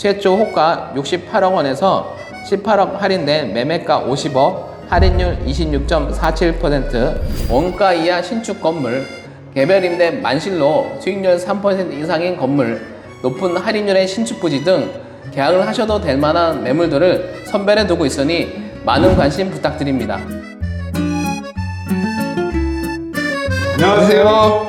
최초 호가 68억 원에서 18억 할인된 매매가 50억, 할인율 26.47%, 원가 이하 신축 건물, 개별 임대 만실로 수익률 3% 이상인 건물, 높은 할인율의 신축 부지 등 계약을 하셔도 될 만한 매물들을 선별해 두고 있으니 많은 관심 부탁드립니다. 안녕하세요.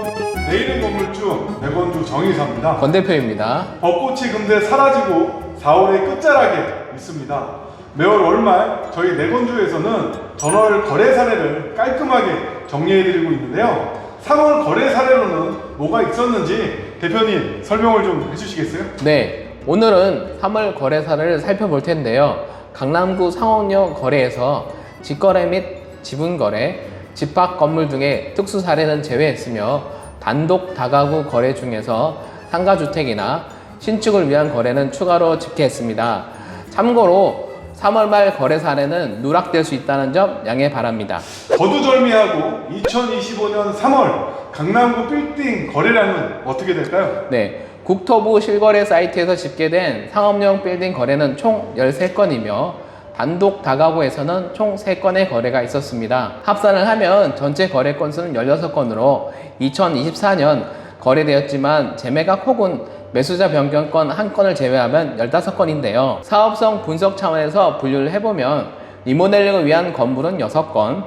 내일은 건물주 매건주 정의사입니다. 권 대표입니다. 벚꽃이 금세 사라지고 4월의 끝자락에 있습니다. 매월 월말 저희 내건주에서는 전월 거래 사례를 깔끔하게 정리해드리고 있는데요. 3월 거래 사례로는 뭐가 있었는지 대표님 설명을 좀 해주시겠어요? 네, 오늘은 3월 거래 사례를 살펴볼 텐데요. 강남구 상업역 거래에서 직거래 및 지분거래, 집합 건물 등의 특수 사례는 제외했으며 단독 다가구 거래 중에서 상가주택이나 신축을 위한 거래는 추가로 집계했습니다. 참고로 3월 말 거래 사례는 누락될 수 있다는 점 양해 바랍니다. 거두절미하고 2025년 3월 강남구 빌딩 거래량은 어떻게 될까요? 네, 국토부 실거래 사이트에서 집계된 상업용 빌딩 거래는 총 13건이며 단독 다가구에서는 총 3건의 거래가 있었습니다. 합산을 하면 전체 거래 건수는 16건으로 2024년 거래되었지만 재매각 혹은 매수자 변경건 1건을 제외하면 15건인데요. 사업성 분석 차원에서 분류를 해보면 리모델링을 위한 건물은 6건,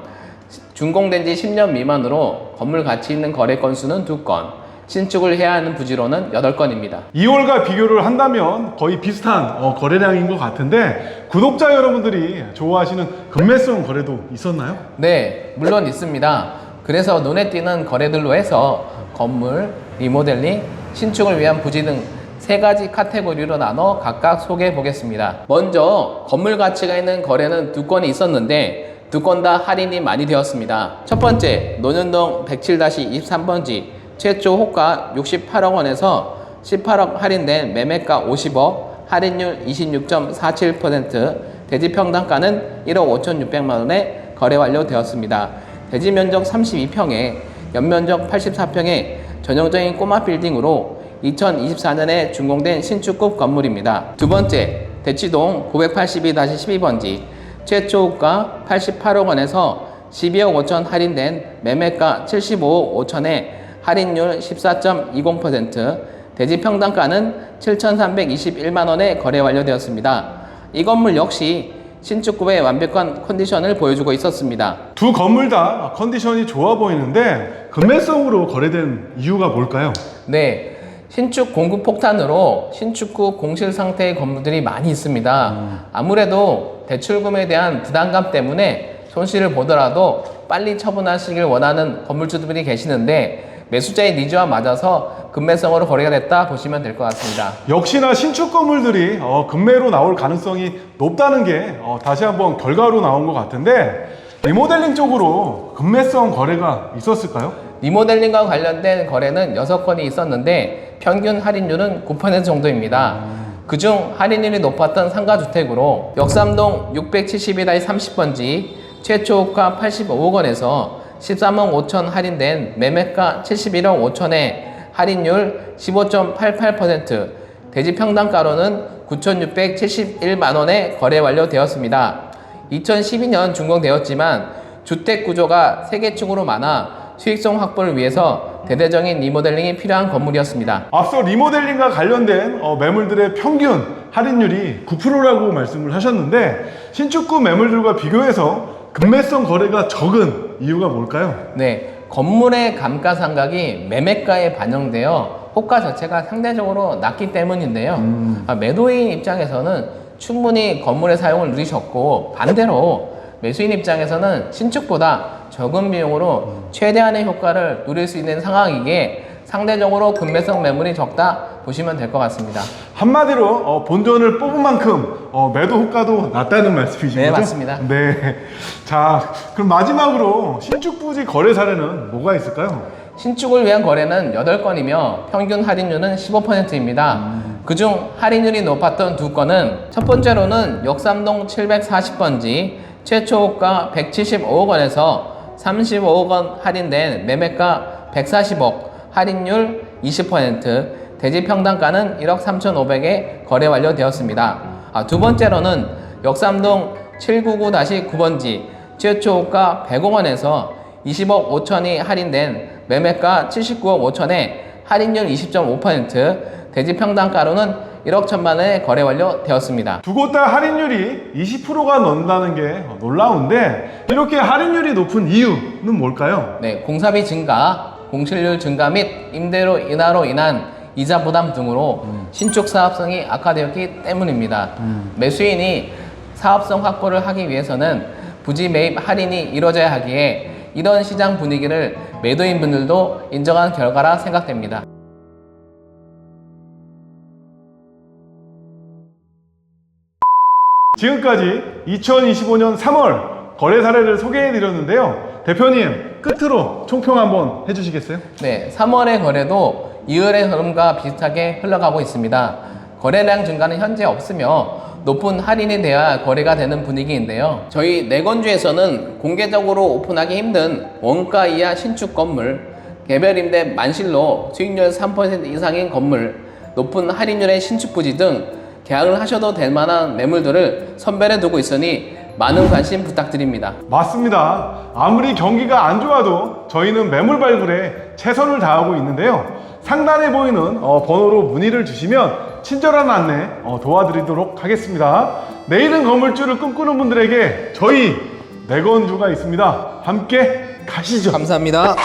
준공된 지 10년 미만으로 건물 가치 있는 거래 건수는 2건, 신축을 해야 하는 부지로는 8건입니다. 2월과 비교를 한다면 거의 비슷한 거래량인 것 같은데 구독자 여러분들이 좋아하시는 금매성 거래도 있었나요? 네, 물론 있습니다. 그래서 눈에 띄는 거래들로 해서 건물, 리모델링, 신축을 위한 부지 등 3가지 카테고리로 나눠 각각 소개해 보겠습니다. 먼저 건물 가치가 있는 거래는 2건이 있었는데 2건 다 할인이 많이 되었습니다. 첫 번째, 논현동 107-23번지 최초 호가 68억 원에서 18억 할인된 매매가 50억, 할인율 26.47%, 대지 평당가는 1억 5,600만 원에 거래 완료되었습니다. 대지 면적 32평에 연면적 84평에 전형적인 꼬마 빌딩으로 2024년에 준공된 신축급 건물입니다. 두 번째, 대치동 982-12번지 최초 호가 88억 원에서 12억 5천 할인된 매매가 75억 5천에 할인율 14.20%, 대지 평당가는 7,321만 원에 거래 완료되었습니다. 이 건물 역시 신축급의 완벽한 컨디션을 보여주고 있었습니다. 두 건물 다 컨디션이 좋아 보이는데 금매성으로 거래된 이유가 뭘까요? 네, 신축 공급 폭탄으로 신축 후 공실 상태의 건물들이 많이 있습니다. 아무래도 대출금에 대한 부담감 때문에 손실을 보더라도 빨리 처분하시길 원하는 건물주들이 계시는데 매수자의 니즈와 맞아서 금매성으로 거래가 됐다 보시면 될 것 같습니다. 역시나 신축 건물들이 금매로 나올 가능성이 높다는 게 다시 한번 결과로 나온 것 같은데 리모델링 쪽으로 금매성 거래가 있었을까요? 리모델링과 관련된 거래는 6건이 있었는데 평균 할인율은 9% 정도입니다. 그중 할인율이 높았던 상가주택으로 역삼동 672-30번지 최초 호가 85억 원에서 13억 5천 할인된 매매가 71억 5천에 할인율 15.88%, 대지 평당가로는 9,671만 원에 거래 완료되었습니다. 2012년 준공되었지만 주택 구조가 3개축으로 많아 수익성 확보를 위해서 대대적인 리모델링이 필요한 건물이었습니다. 앞서 리모델링과 관련된 매물들의 평균 할인율이 9%라고 말씀을 하셨는데 신축급 매물들과 비교해서 금매성 거래가 적은 이유가 뭘까요? 네, 건물의 감가상각이 매매가에 반영되어 호가 자체가 상대적으로 낮기 때문인데요. 매도인 입장에서는 충분히 건물의 사용을 누리셨고 반대로 매수인 입장에서는 신축보다 적은 비용으로 최대한의 효과를 누릴 수 있는 상황이기에 상대적으로 금매성 매물이 적다 보시면 될 것 같습니다. 한마디로 본전을 뽑은 만큼 매도 효과도 낮다는 말씀이신 네, 거죠? 맞습니다. 네. 자, 그럼 마지막으로 신축 부지 거래 사례는 뭐가 있을까요? 신축을 위한 거래는 8건이며 평균 할인율은 15%입니다. 그중 할인율이 높았던 2건은 첫 번째로는 역삼동 740번지 최초 호가 175억 원에서 35억 원 할인된 매매가 140억, 할인율 20%, 대지 평당가는 1억 3,500에 거래 완료되었습니다. 두 번째로는 역삼동 799-9번지 최초가 100억 원에서 20억 5천이 할인된 매매가 79억 5천에 할인율 20.5%, 대지 평당가로는 1억 1천만 원에 거래 완료되었습니다. 두 곳 다 할인율이 20%가 넘는다는 게 놀라운데 이렇게 할인율이 높은 이유는 뭘까요? 네, 공사비 증가, 공실률 증가 및 임대료 인하로 인한 이자 부담 등으로 신축 사업성이 악화되었기 때문입니다. 매수인이 사업성 확보를 하기 위해서는 부지 매입 할인이 이루어져야 하기에 이런 시장 분위기를 매도인분들도 인정한 결과라 생각됩니다. 지금까지 2025년 3월 거래 사례를 소개해 드렸는데요. 대표님, 끝으로 총평 한번 해주시겠어요? 네, 3월의 거래도 2월의 흐름과 비슷하게 흘러가고 있습니다. 거래량 증가는 현재 없으며 높은 할인이 돼야 거래가 되는 분위기인데요. 저희 내건주에서는 공개적으로 오픈하기 힘든 원가 이하 신축 건물, 개별 임대 만실로 수익률 3% 이상인 건물, 높은 할인율의 신축 부지 등 계약을 하셔도 될 만한 매물들을 선별해 두고 있으니 많은 관심 부탁드립니다. 맞습니다. 아무리 경기가 안 좋아도 저희는 매물 발굴에 최선을 다하고 있는데요. 상단에 보이는 번호로 문의를 주시면 친절한 안내 도와드리도록 하겠습니다. 내일은 건물주를 꿈꾸는 분들에게 저희 내건주가 있습니다. 함께 가시죠. 감사합니다.